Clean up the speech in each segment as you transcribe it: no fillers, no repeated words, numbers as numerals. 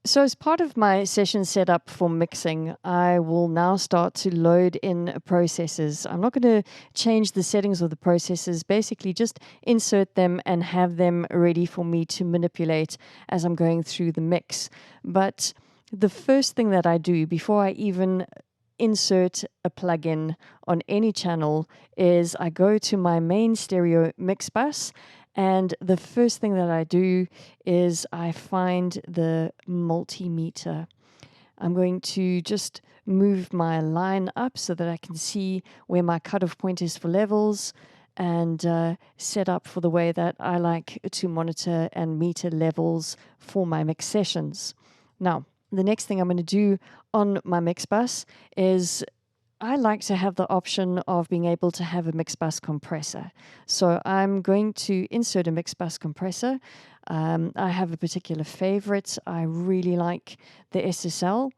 So as part of my session setup for mixing, I will now start to load in processes. I'm not going to change the settings of the processes, basically just insert them and have them ready for me to manipulate as I'm going through the mix. But the first thing that I do before I even insert a plugin on any channel is I go to my main stereo mix bus, and the first thing that I do is I find the multimeter. I'm going to just move my line up so that I can see where my cutoff point is for levels, and set up for the way that I like to monitor and meter levels for my mix sessions. Now, the next thing I'm going to do on my mix bus is I like to have the option of being able to have a mix bus compressor. So I'm going to insert a mix bus compressor. I have a particular favorite. I really like the SSL,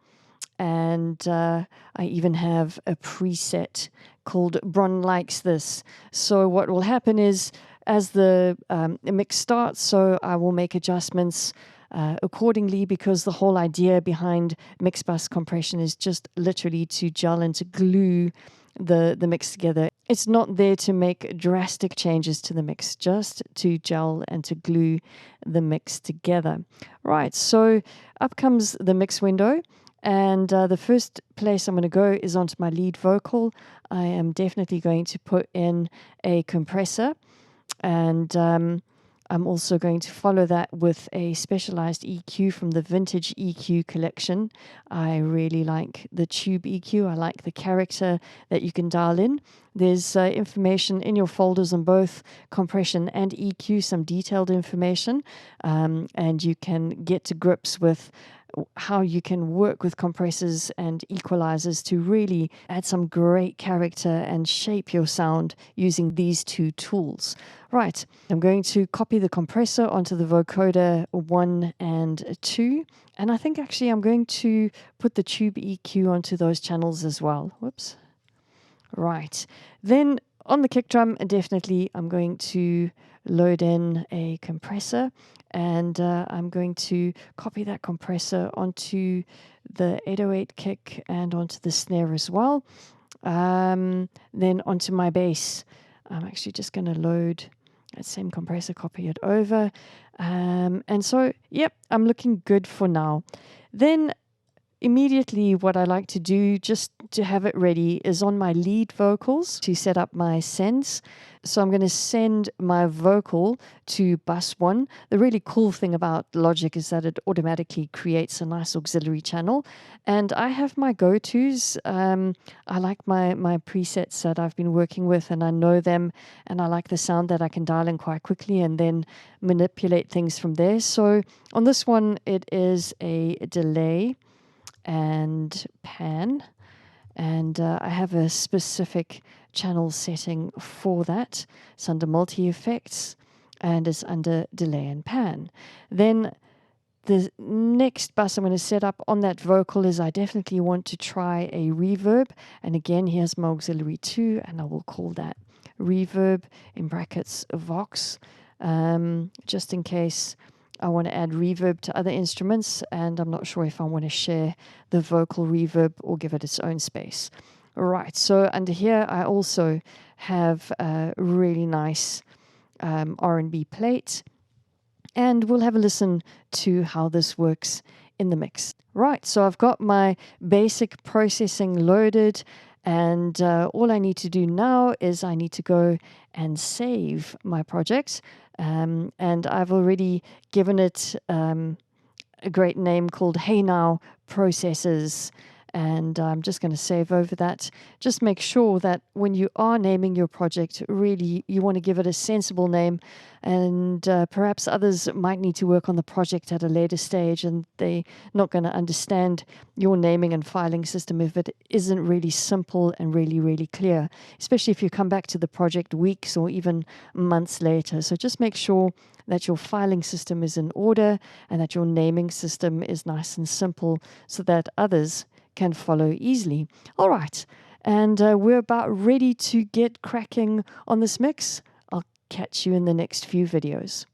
and I even have a preset called Bron Likes This. So what will happen is as the mix starts, so I will make adjustments accordingly, because the whole idea behind mix bus compression is just literally to gel and to glue the mix together. It's not there to make drastic changes to the mix, just to gel and to glue the mix together. Right, so up comes the mix window, and the first place I'm going to go is onto my lead vocal. I am definitely going to put in a compressor, and I'm also going to follow that with a specialized EQ from the vintage EQ collection. I really like the tube EQ. I like the character that you can dial in. There's information in your folders on both compression and EQ, some detailed information, and you can get to grips with how you can work with compressors and equalizers to really add some great character and shape your sound using these two tools. Right, I'm going to copy the compressor onto the vocoder 1 and 2, and I think actually I'm going to put the tube EQ onto those channels as well. Whoops. Right, then on the kick drum, definitely I'm going to load in a compressor, and I'm going to copy that compressor onto the 808 kick and onto the snare as well. Then onto my bass, I'm actually just going to load that same compressor, copy it over. And so, yep, I'm looking good for now. Then immediately what I like to do, just to have it ready, is on my lead vocals to set up my sends. So I'm going to send my vocal to bus 1. The really cool thing about Logic is that it automatically creates a nice auxiliary channel. And I have my go-tos. I like my presets that I've been working with, and I know them, and I like the sound that I can dial in quite quickly and then manipulate things from there. So on this one, it is a delay and pan, and I have a specific channel setting for that. It's under multi-effects and it's under delay and pan. Then the next bus I'm going to set up on that vocal is I definitely want to try a reverb, and again here's my auxiliary 2, and I will call that reverb in brackets Vox, just in case I want to add reverb to other instruments, and I'm not sure if I want to share the vocal reverb or give it its own space. Right, so under here I also have a really nice R&B plate, and we'll have a listen to how this works in the mix. Right, so I've got my basic processing loaded, and all I need to do now is I need to go and save my project. And I've already given it a great name called Hey Now Processors. And I'm just going to save over that. Just make sure that when you are naming your project, really you want to give it a sensible name. And perhaps others might need to work on the project at a later stage, and they're not going to understand your naming and filing system if it isn't really simple and really, really clear, especially if you come back to the project weeks or even months later. So just make sure that your filing system is in order and that your naming system is nice and simple so that others can follow easily. All right, and we're about ready to get cracking on this mix. I'll catch you in the next few videos.